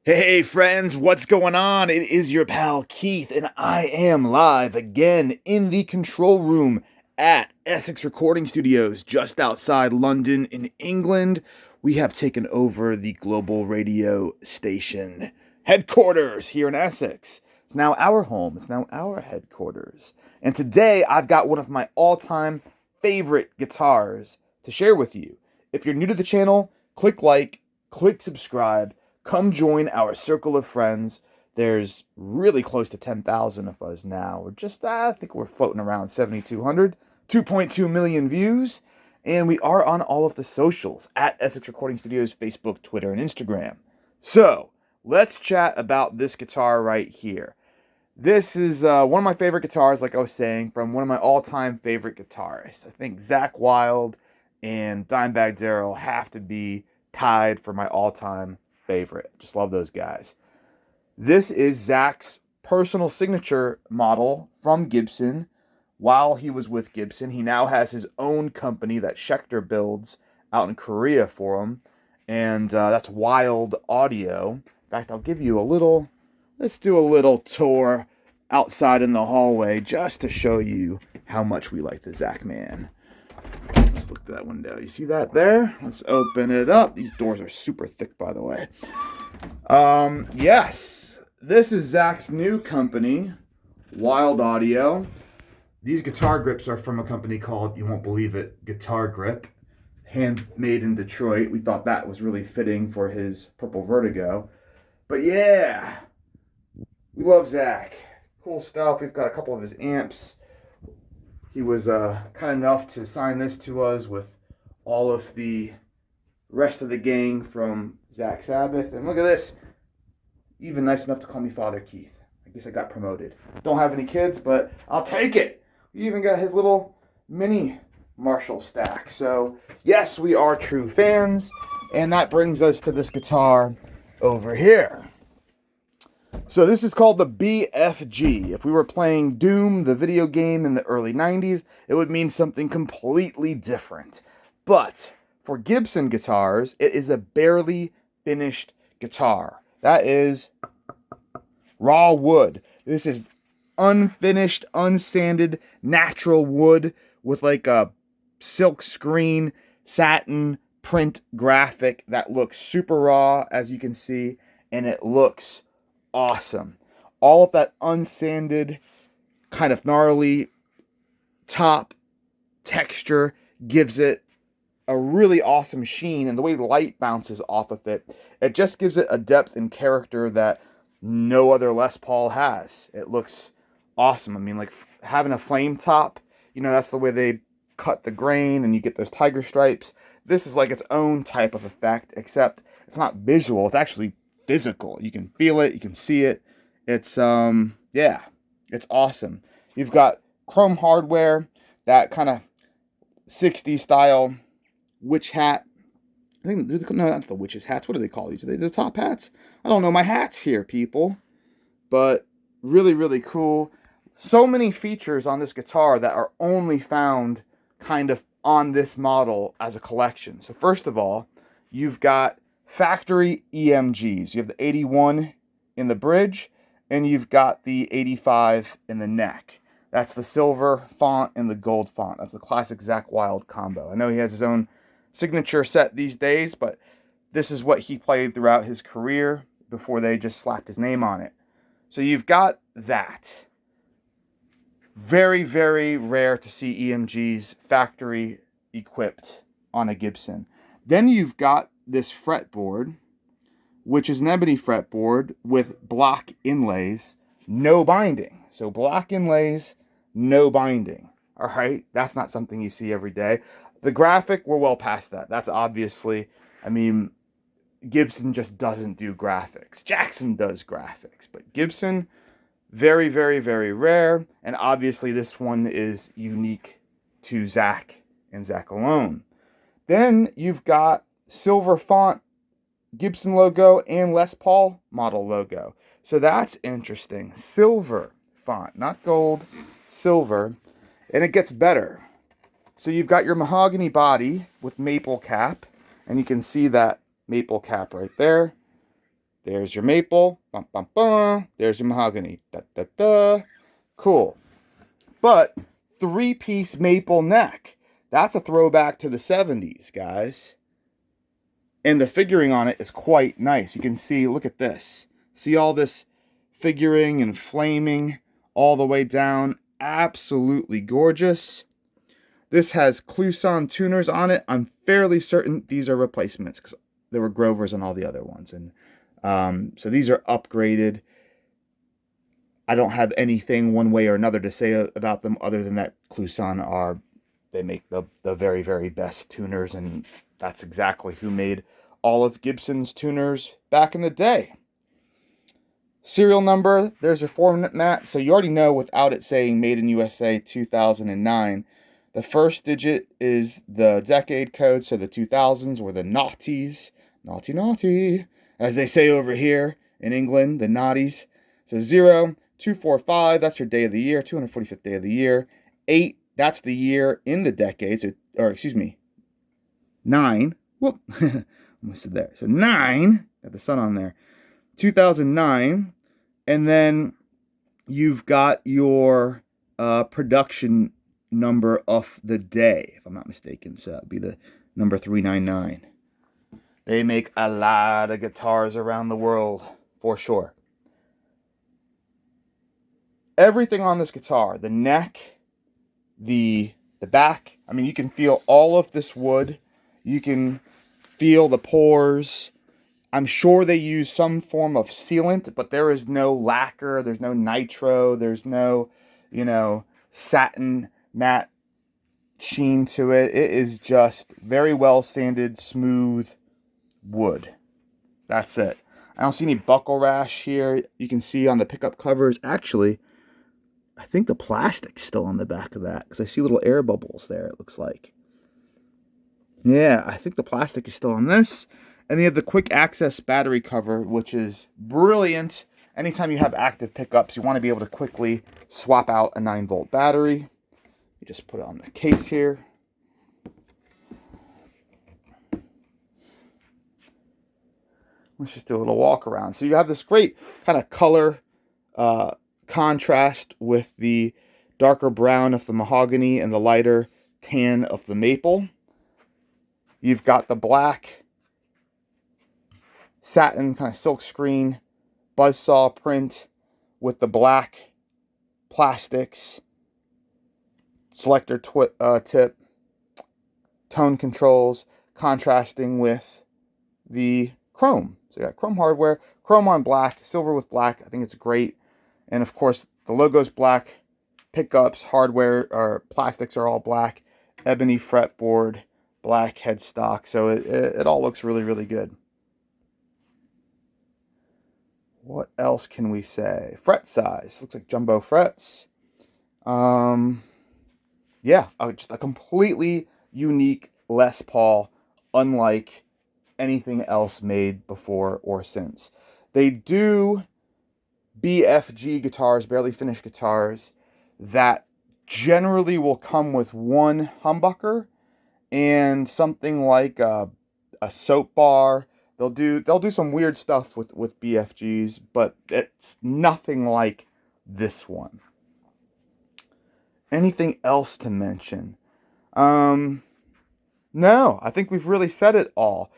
Hey friends, what's going on? It is your pal Keith, and I am live again in the control room at Essex Recording Studios, just outside London in England. We have taken over the global radio station headquarters here in Essex. It's now our home, it's now our headquarters. And today I've got one of my all-time favorite guitars to share with you. If you're new to the channel, click like, click subscribe. Come join our circle of friends. There's really close to 10,000 of us now. We're just, I think we're floating around 7,200, 2.2 million views. And we are on all of the socials at Essex Recording Studios, Facebook, Twitter, and Instagram. So let's chat about this guitar right here. This is one of my favorite guitars, like I was saying, from one of my all-time favorite guitarists. I think Zakk Wylde and Dimebag Darrell have to be tied for my all-time favorite. Just love those guys. This is Zakk's personal signature model from Gibson. While he was with Gibson, he now has his own company that Schecter builds out in Korea for him, and that's Wylde Audio. In fact, I'll give you let's do a little tour outside in the hallway just to show you how much we like the Zakk man. Let's look at that window. You see that there? Let's open it up. These doors are super thick, by the way. Yes, this is Zakk's new company, Wylde Audio. These guitar grips are from a company called, you won't believe it, Guitar Grip, handmade in Detroit. We thought that was really fitting for his Purple Vertigo. But yeah, we love Zakk. Cool stuff. We've got a couple of his amps. He was kind enough to sign this to us with all of the rest of the gang from Zakk Sabbath. And look at this. Even nice enough to call me Father Keith. I guess I got promoted. Don't have any kids, but I'll take it. We even got his little mini Marshall stack. So, yes, we are true fans. And that brings us to this guitar over here. So this is called the BFG. If we were playing Doom, the video game in the early 90s, it would mean something completely different. But for Gibson guitars, it is a barely finished guitar. That is raw wood. This is unfinished, unsanded, natural wood with like a silk screen, satin print graphic that looks super raw, as you can see, and it looks awesome. All of that unsanded, kind of gnarly top texture gives it a really awesome sheen, and the way light bounces off of it, it just gives it a depth and character that no other Les Paul has. It looks awesome. I mean, like having a flame top, that's the way they cut the grain and you get those tiger stripes. This is like its own type of effect, except it's not visual, it's actually physical. You can feel it, you can see it. It's yeah, it's awesome. You've got chrome hardware, that kind of 60s style witch hat. I think no, not the witches hats. What do they call these? Are they the top hats? I don't know my hats here, people. But really, really cool. So many features on this guitar that are only found kind of on this model as a collection. So first of all, you've got factory EMGs. You have the 81 in the bridge, and you've got the 85 in the neck. That's the silver font and the gold font. That's the classic Zakk Wylde combo. I know he has his own signature set these days, but this is what he played throughout his career before they just slapped his name on it. So you've got that. Very, very rare to see EMGs factory equipped on a Gibson. Then you've got this fretboard, which is an ebony fretboard with block inlays, no binding. So block inlays, no binding. All right, that's not something you see every day. The graphic, we're well past that. That's obviously, Gibson just doesn't do graphics. Jackson does graphics, but Gibson, very, very, very rare. And obviously this one is unique to Zakk and Zakk alone. Then you've got silver font Gibson logo and Les Paul model logo. So that's interesting. Silver font, not gold, silver. And it gets better. So you've got your mahogany body with maple cap, and you can see that maple cap right there. There's your maple. Bum, bum, bum. There's your mahogany. Da, da, da. Cool. But 3-piece maple neck. That's a throwback to the 70s, guys. And the figuring on it is quite nice. You can see, look at this. See all this figuring and flaming all the way down. Absolutely gorgeous. This has Clouson tuners on it. I'm fairly certain these are replacements because there were Grovers on all the other ones. And so these are upgraded. I don't have anything one way or another to say about them other than that Clouson they make the very, very best tuners, and that's exactly who made all of Gibson's tuners back in the day. Serial number, there's your format, so you already know without it saying Made in USA 2009. The first digit is the decade code, so the 2000s were the naughties. Naughty, naughty, as they say over here in England, the naughties. So 0, 245, that's your day of the year, 245th day of the year. 8, that's the year in the decade, so, or excuse me, 9, whoop, almost said there. So 9, got the sun on there, 2009, and then you've got your production number of the day, if I'm not mistaken, so that'd be the number 399. They make a lot of guitars around the world, for sure. Everything on this guitar, the neck, the back, I mean, you can feel all of this wood. You can feel the pores. I'm sure they use some form of sealant, but there is no lacquer, there's no nitro, there's no, satin matte sheen to it. It is just very well sanded, smooth wood. That's it. I don't see any buckle rash here. You can see on the pickup covers, actually, I think the plastic's still on the back of that because I see little air bubbles there, it looks like. Yeah, I think the plastic is still on this. And you have the quick access battery cover, which is brilliant. Anytime you have active pickups, you want to be able to quickly swap out a 9-volt battery. You just put it on the case here. Let's just do a little walk around. So you have this great kind of color contrast with the darker brown of the mahogany and the lighter tan of the maple. You've got the black satin kind of silk screen buzzsaw print with the black plastics, selector tip, tone controls, contrasting with the chrome. So you got chrome hardware, chrome on black, silver with black. I think it's great. And of course, the logo's black, pickups, hardware, or plastics are all black, ebony fretboard, black headstock. So it all looks really, really good. What else can we say? Fret size. Looks like jumbo frets. Yeah, just a completely unique Les Paul, unlike anything else made before or since. They do BFG guitars, barely finished guitars, that generally will come with one humbucker and something like a soap bar. They'll do some weird stuff with BFGs, but it's nothing like this one. Anything else to mention? No, I think we've really said it all.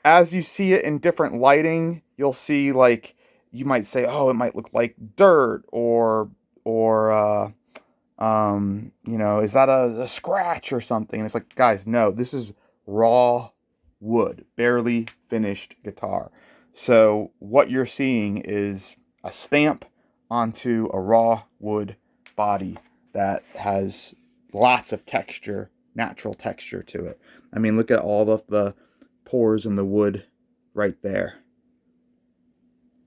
As you see it in different lighting, you'll see, like, you might say, oh, it might look like dirt, or is that a scratch or something? And it's like, guys, no, this is raw wood, barely finished guitar. So what you're seeing is a stamp onto a raw wood body that has lots of texture, natural texture to it. I mean, look at all of the pores in the wood right there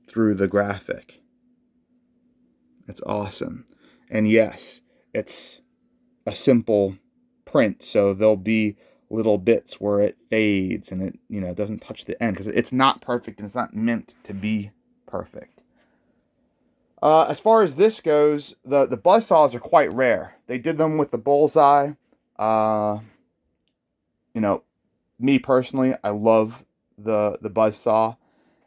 through the graphic. It's awesome. And yes, it's a simple print, so there'll be little bits where it fades and it doesn't touch the end because it's not perfect and it's not meant to be perfect. As far as this goes, the buzzsaws are quite rare. They did them with the Bullseye. Me personally, I love the buzzsaw,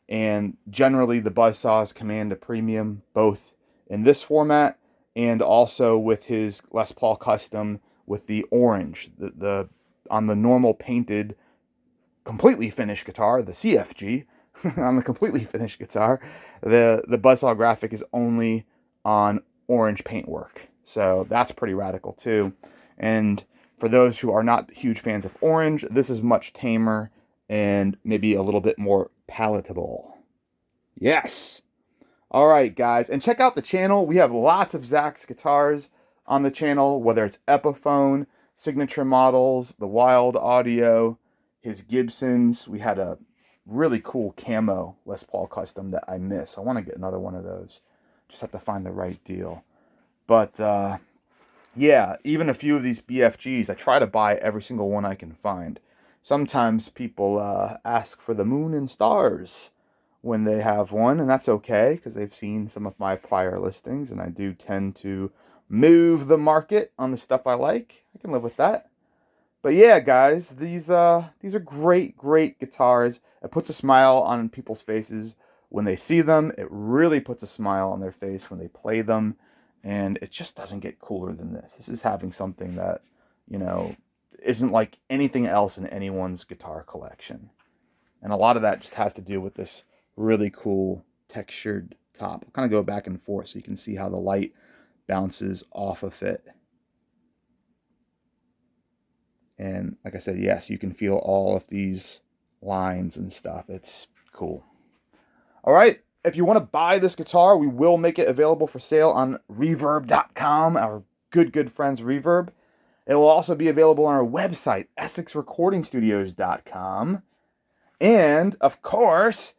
And generally, the Buzzsaws command a premium, both in this format and also with his Les Paul Custom with the orange. The on the normal painted, completely finished guitar, the CFG, on the completely finished guitar, the Buzzsaw graphic is only on orange paintwork. So that's pretty radical too. And for those who are not huge fans of orange, this is much tamer and maybe a little bit more palatable. Yes. All right, guys. And check out the channel. We have lots of Zakk's guitars on the channel, whether it's Epiphone, signature models, the Wylde Audio, his Gibsons. We had a really cool camo Les Paul Custom that I miss. I want to get another one of those. Just have to find the right deal. But yeah, even a few of these BFGs, I try to buy every single one I can find. Sometimes people ask for the moon and stars when they have one, and that's okay because they've seen some of my prior listings, and I do tend to move the market on the stuff I like. I can live with that. But yeah, guys, these are great guitars. It puts a smile on people's faces when they see them. It really puts a smile on their face when they play them, and it just doesn't get cooler than this. This is having something that, you know, isn't like anything else in anyone's guitar collection. And a lot of that just has to do with this really cool textured top. I'll kind of go back and forth so you can see how the light bounces off of it. And like I said, yes, you can feel all of these lines and stuff. It's cool. All right. If you want to buy this guitar, we will make it available for sale on reverb.com, our good friends Reverb. It will also be available on our website, EssexRecordingStudios.com. And, of course,